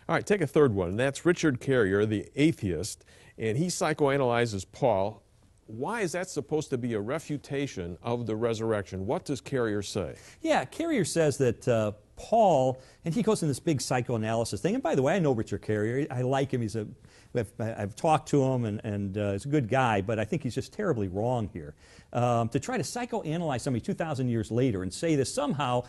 All right, take a third one, and that's Richard Carrier, the atheist, and he psychoanalyzes Paul. Why is that supposed to be a refutation of the resurrection? What does Carrier say? Yeah, Carrier says that Paul, and he goes in this big psychoanalysis thing. And by the way, I know Richard Carrier. I like him. I've talked to him, and he's a good guy, but I think he's just terribly wrong here. To try to psychoanalyze somebody 2,000 years later and say that somehow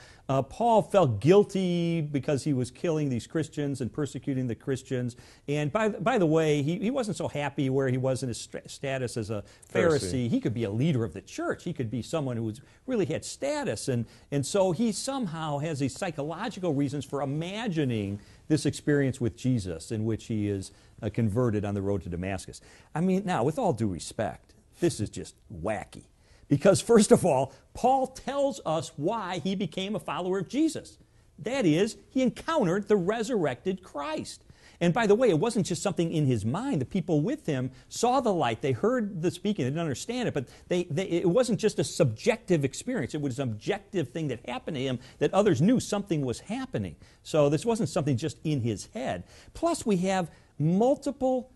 Paul felt guilty because he was killing these Christians and persecuting the Christians. And by the way, he wasn't so happy where he was in his status as a Pharisee. He could be a leader of the church. He could be someone who really had status. And so he somehow has these psychological reasons for imagining this experience with Jesus in which he is converted on the road to Damascus. I mean, now, with all due respect, this is just wacky. Because, first of all, Paul tells us why he became a follower of Jesus. That is, he encountered the resurrected Christ. And by the way, it wasn't just something in his mind. The people with him saw the light. They heard the speaking. They didn't understand it, but it wasn't just a subjective experience. It was an objective thing that happened to him that others knew something was happening. So this wasn't something just in his head. Plus, we have multiple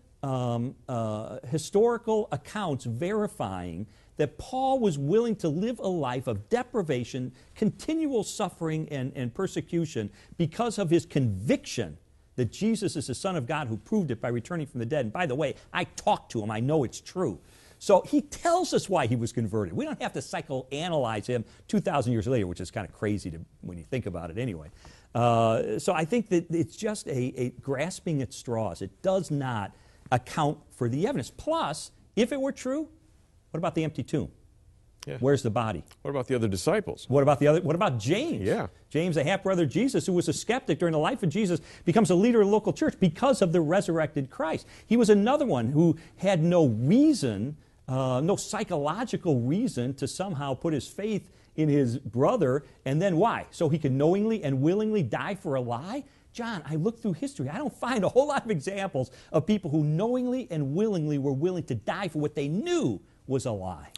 historical accounts verifying that Paul was willing to live a life of deprivation, continual suffering, and persecution because of his conviction that Jesus is the Son of God who proved it by returning from the dead. And by the way, I talked to him. I know it's true. So he tells us why he was converted. We don't have to psychoanalyze him 2,000 years later, which is kind of crazy when you think about it anyway. So I think that it's just a grasping at straws. It does not account for the evidence. Plus, if it were true, what about the empty tomb? Yeah. Where's the body? What about the other disciples? What about James? Yeah. James, a half-brother of Jesus, who was a skeptic during the life of Jesus, becomes a leader of the local church because of the resurrected Christ. He was another one who had no reason, no psychological reason to somehow put his faith in his brother, and then why? So he could knowingly and willingly die for a lie? John, I looked through history. I don't find a whole lot of examples of people who knowingly and willingly were willing to die for what they knew was a lie.